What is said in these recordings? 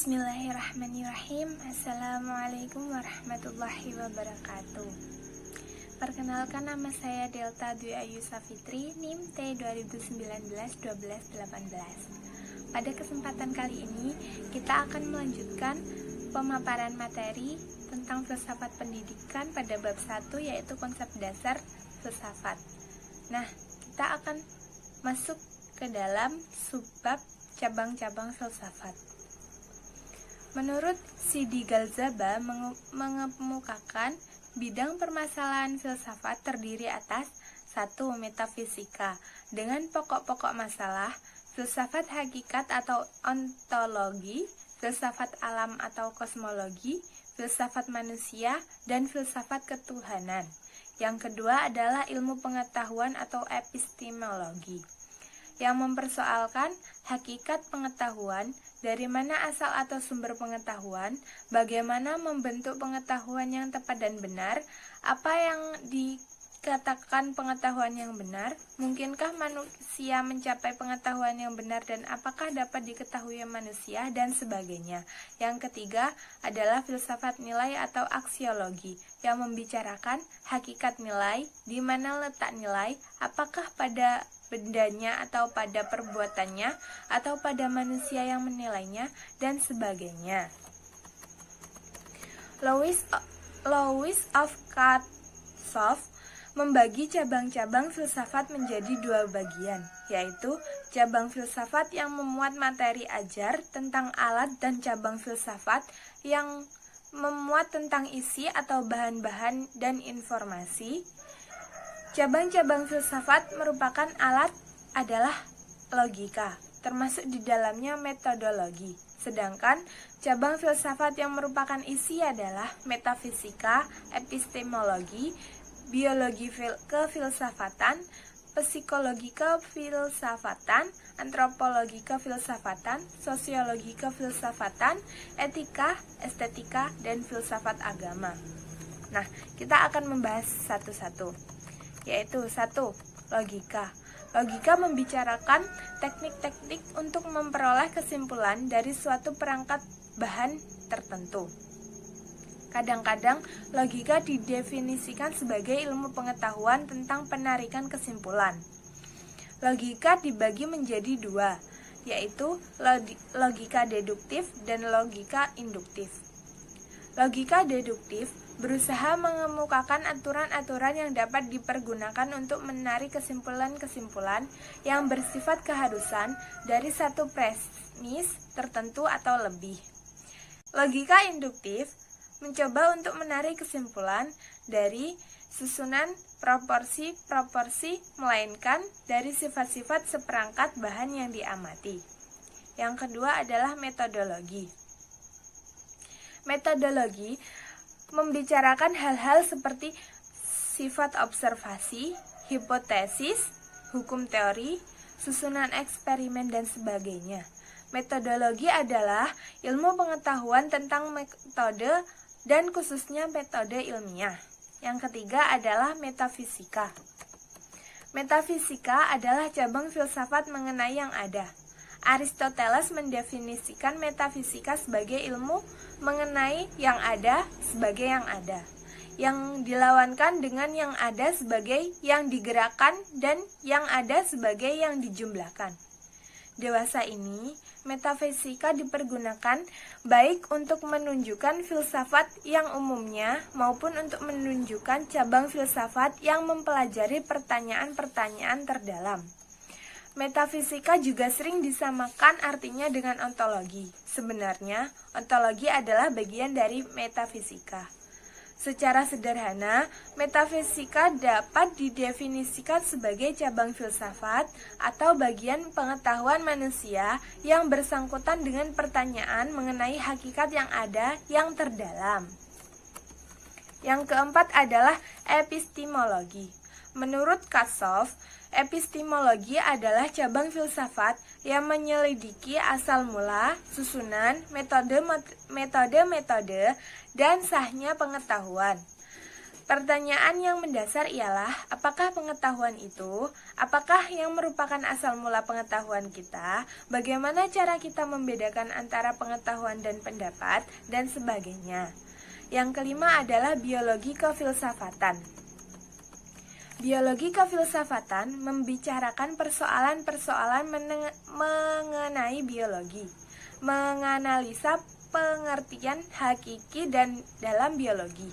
Bismillahirrahmanirrahim. Assalamualaikum warahmatullahi wabarakatuh. Perkenalkan, nama saya Delta Dwi Ayu Safitri, NIM T 2019-12-18. Pada kesempatan kali ini, kita akan melanjutkan pemaparan materi tentang filsafat pendidikan pada bab 1, yaitu konsep dasar filsafat. Nah, kita akan masuk ke dalam subbab cabang-cabang filsafat. Menurut Sidi Galzaba mengemukakan bidang permasalahan filsafat terdiri atas 1. Metafisika dengan pokok-pokok masalah, filsafat hakikat atau ontologi, filsafat alam atau kosmologi, filsafat manusia, dan filsafat ketuhanan. Yang kedua adalah ilmu pengetahuan atau epistemologi, yang mempersoalkan hakikat pengetahuan, dari mana asal atau sumber pengetahuan, bagaimana membentuk pengetahuan yang tepat dan benar, apa yang dikatakan pengetahuan yang benar, mungkinkah manusia mencapai pengetahuan yang benar dan apakah dapat diketahui manusia, dan sebagainya. Yang ketiga adalah filsafat nilai atau aksiologi, yang membicarakan hakikat nilai, di mana letak nilai, apakah pada bendanya atau pada perbuatannya atau pada manusia yang menilainya, dan sebagainya. Louis of Katzow membagi cabang-cabang filsafat menjadi 2 bagian, yaitu cabang filsafat yang memuat materi ajar tentang alat dan cabang filsafat yang memuat tentang isi atau bahan-bahan dan informasi. Cabang-cabang filsafat merupakan alat adalah logika, termasuk di dalamnya metodologi. Sedangkan cabang filsafat yang merupakan isi adalah metafisika, epistemologi, biologi kefilsafatan, psikologi kefilsafatan, antropologi kefilsafatan, sosiologi kefilsafatan, etika, estetika, dan filsafat agama. Nah, kita akan membahas satu-satu, yaitu 1. Logika. Logika membicarakan teknik-teknik untuk memperoleh kesimpulan dari suatu perangkat bahan tertentu. Kadang-kadang logika didefinisikan sebagai ilmu pengetahuan tentang penarikan kesimpulan. Logika dibagi menjadi 2, yaitu logika deduktif dan logika induktif. Logika deduktif berusaha mengemukakan aturan-aturan yang dapat dipergunakan untuk menarik kesimpulan-kesimpulan yang bersifat keharusan dari satu premis tertentu atau lebih. Logika induktif mencoba untuk menarik kesimpulan dari susunan proporsi-proporsi, melainkan dari sifat-sifat seperangkat bahan yang diamati. Yang kedua adalah metodologi. Metodologi membicarakan hal-hal seperti sifat observasi, hipotesis, hukum teori, susunan eksperimen, dan sebagainya. Metodologi adalah ilmu pengetahuan tentang metode dan khususnya metode ilmiah. Yang ketiga adalah metafisika. Metafisika adalah cabang filsafat mengenai yang ada. Aristoteles mendefinisikan metafisika sebagai ilmu mengenai yang ada sebagai yang ada, yang dilawankan dengan yang ada sebagai yang digerakkan, dan yang ada sebagai yang dijumlahkan. Dewasa ini, metafisika dipergunakan baik untuk menunjukkan filsafat yang umumnya maupun untuk menunjukkan cabang filsafat yang mempelajari pertanyaan-pertanyaan terdalam. Metafisika juga sering disamakan artinya dengan ontologi. Sebenarnya, ontologi adalah bagian dari metafisika. Secara sederhana, metafisika dapat didefinisikan sebagai cabang filsafat atau bagian pengetahuan manusia yang bersangkutan dengan pertanyaan mengenai hakikat yang ada yang terdalam. Yang keempat adalah epistemologi. Menurut Katzow, epistemologi adalah cabang filsafat yang menyelidiki asal mula, susunan, metode-metode, dan sahnya pengetahuan. Pertanyaan yang mendasar ialah, apakah pengetahuan itu? Apakah yang merupakan asal mula pengetahuan kita? Bagaimana cara kita membedakan antara pengetahuan dan pendapat? Dan sebagainya. Yang kelima adalah biologi kefilsafatan. Biologi kefilsafatan membicarakan persoalan-persoalan mengenai biologi, menganalisa pengertian hakiki dan dalam biologi.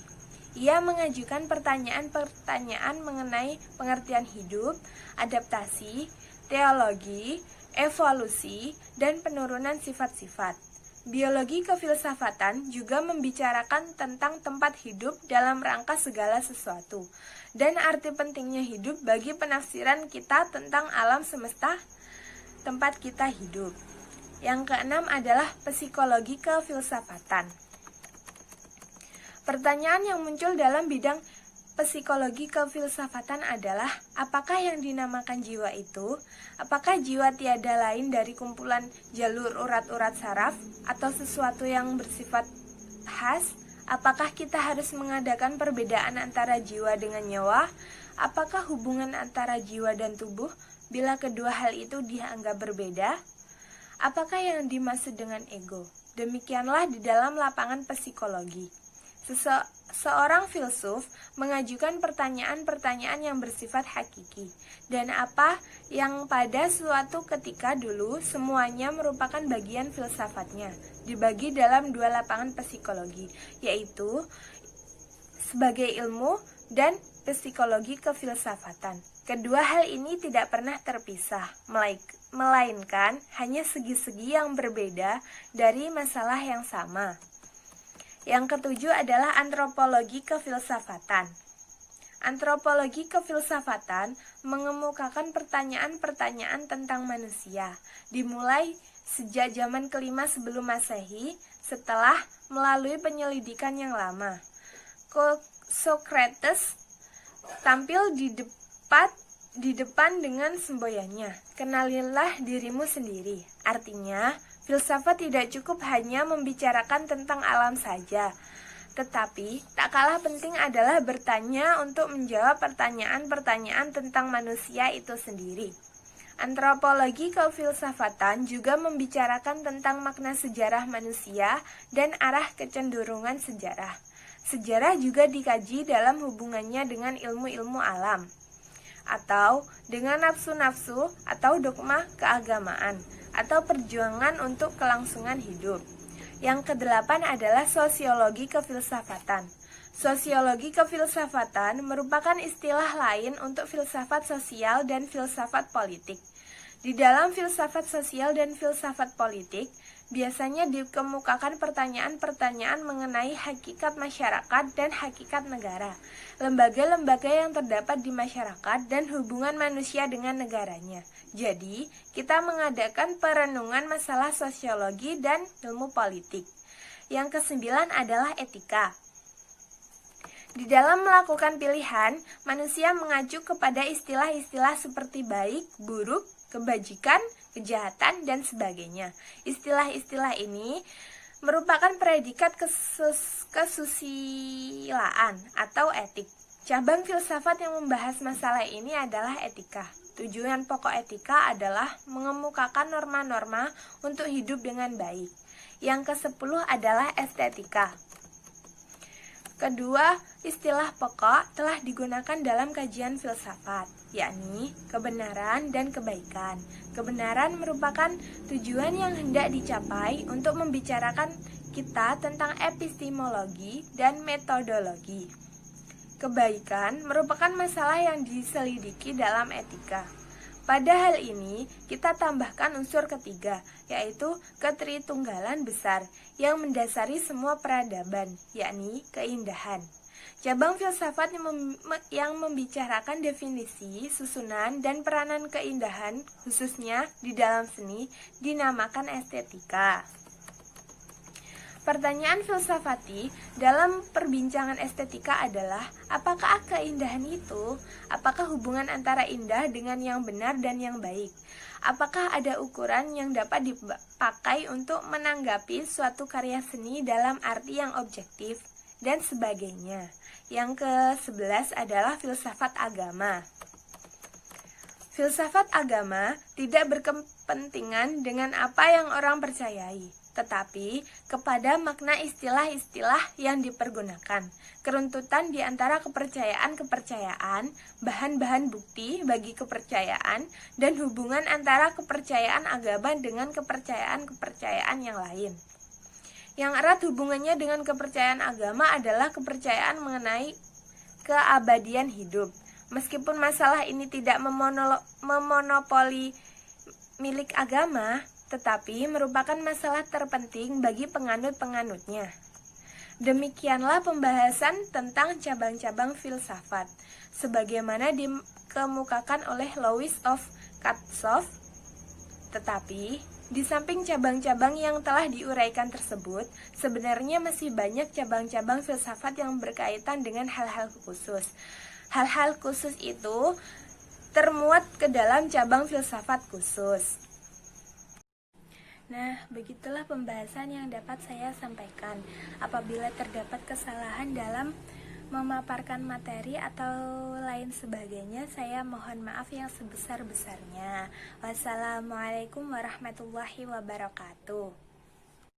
Ia mengajukan pertanyaan-pertanyaan mengenai pengertian hidup, adaptasi, teologi, evolusi, dan penurunan sifat-sifat. Biologi kefilsafatan juga membicarakan tentang tempat hidup dalam rangka segala sesuatu, dan arti pentingnya hidup bagi penafsiran kita tentang alam semesta tempat kita hidup. Yang keenam adalah psikologi kefilsafatan. Pertanyaan yang muncul dalam bidang psikologi kefilsafatan adalah, apakah yang dinamakan jiwa itu? Apakah jiwa tiada lain dari kumpulan jalur urat-urat saraf atau sesuatu yang bersifat khas? Apakah kita harus mengadakan perbedaan antara jiwa dengan nyawa? Apakah hubungan antara jiwa dan tubuh bila kedua hal itu dianggap berbeda? Apakah yang dimaksud dengan ego? Demikianlah di dalam lapangan psikologi. Seorang filsuf mengajukan pertanyaan-pertanyaan yang bersifat hakiki, dan apa yang pada suatu ketika dulu semuanya merupakan bagian filsafatnya, dibagi dalam dua lapangan psikologi, yaitu sebagai ilmu dan psikologi kefilsafatan. Kedua hal ini tidak pernah terpisah, melainkan hanya segi-segi yang berbeda dari masalah yang sama. Yang ketujuh adalah antropologi kefilsafatan. Antropologi kefilsafatan mengemukakan pertanyaan-pertanyaan tentang manusia, dimulai sejak zaman kelima sebelum Masehi, setelah melalui penyelidikan yang lama. Socrates tampil di depan dengan semboyannya, "Kenalilah dirimu sendiri." Artinya, filsafat tidak cukup hanya membicarakan tentang alam saja, tetapi tak kalah penting adalah bertanya untuk menjawab pertanyaan-pertanyaan tentang manusia itu sendiri. Antropologi kefilsafatan juga membicarakan tentang makna sejarah manusia dan arah kecenderungan sejarah. Sejarah juga dikaji dalam hubungannya dengan ilmu-ilmu alam, atau dengan nafsu-nafsu atau dogma keagamaan, atau perjuangan untuk kelangsungan hidup. Yang kedelapan adalah sosiologi kefilsafatan. Sosiologi kefilsafatan merupakan istilah lain untuk filsafat sosial dan filsafat politik. Di dalam filsafat sosial dan filsafat politik, biasanya dikemukakan pertanyaan-pertanyaan mengenai hakikat masyarakat dan hakikat negara, lembaga-lembaga yang terdapat di masyarakat, dan hubungan manusia dengan negaranya. Jadi, kita mengadakan perenungan masalah sosiologi dan ilmu politik. Yang kesembilan adalah etika. Di dalam melakukan pilihan, manusia mengacu kepada istilah-istilah seperti baik, buruk, kebajikan, kejahatan, dan sebagainya. Istilah-istilah ini merupakan predikat kesusilaan atau etik. Cabang filsafat yang membahas masalah ini adalah etika. Tujuan pokok etika adalah mengemukakan norma-norma untuk hidup dengan baik. Yang ke-10 adalah estetika. Kedua istilah pokok telah digunakan dalam kajian filsafat, yakni kebenaran dan kebaikan. Kebenaran merupakan tujuan yang hendak dicapai untuk membicarakan kita tentang epistemologi dan metodologi. Kebaikan merupakan masalah yang diselidiki dalam etika. Pada hal ini, kita tambahkan unsur ketiga, yaitu ketritunggalan besar yang mendasari semua peradaban, yakni keindahan. Cabang filsafat yang membicarakan definisi, susunan, dan peranan keindahan, khususnya di dalam seni, dinamakan estetika. Pertanyaan filsafati dalam perbincangan estetika adalah, apakah keindahan itu? Apakah hubungan antara indah dengan yang benar dan yang baik? Apakah ada ukuran yang dapat dipakai untuk menanggapi suatu karya seni dalam arti yang objektif? dan sebagainya. Yang ke-11 adalah filsafat agama. Filsafat agama tidak berkepentingan dengan apa yang orang percayai, tetapi kepada makna istilah-istilah yang dipergunakan, keruntutan di antara kepercayaan-kepercayaan, bahan-bahan bukti bagi kepercayaan, dan hubungan antara kepercayaan agama dengan kepercayaan-kepercayaan yang lain. Yang erat hubungannya dengan kepercayaan agama adalah kepercayaan mengenai keabadian hidup. Meskipun masalah ini tidak memonopoli milik agama, tetapi merupakan masalah terpenting bagi penganut-penganutnya. Demikianlah pembahasan tentang cabang-cabang filsafat, sebagaimana dikemukakan oleh Louis of Katzoff. Tetapi, di samping cabang-cabang yang telah diuraikan tersebut, sebenarnya masih banyak cabang-cabang filsafat yang berkaitan dengan hal-hal khusus. Hal-hal khusus itu termuat ke dalam cabang filsafat khusus. Nah, begitulah pembahasan yang dapat saya sampaikan. Apabila terdapat kesalahan dalam memaparkan materi atau lain sebagainya, saya mohon maaf yang sebesar-besarnya. Wassalamualaikum warahmatullahi wabarakatuh.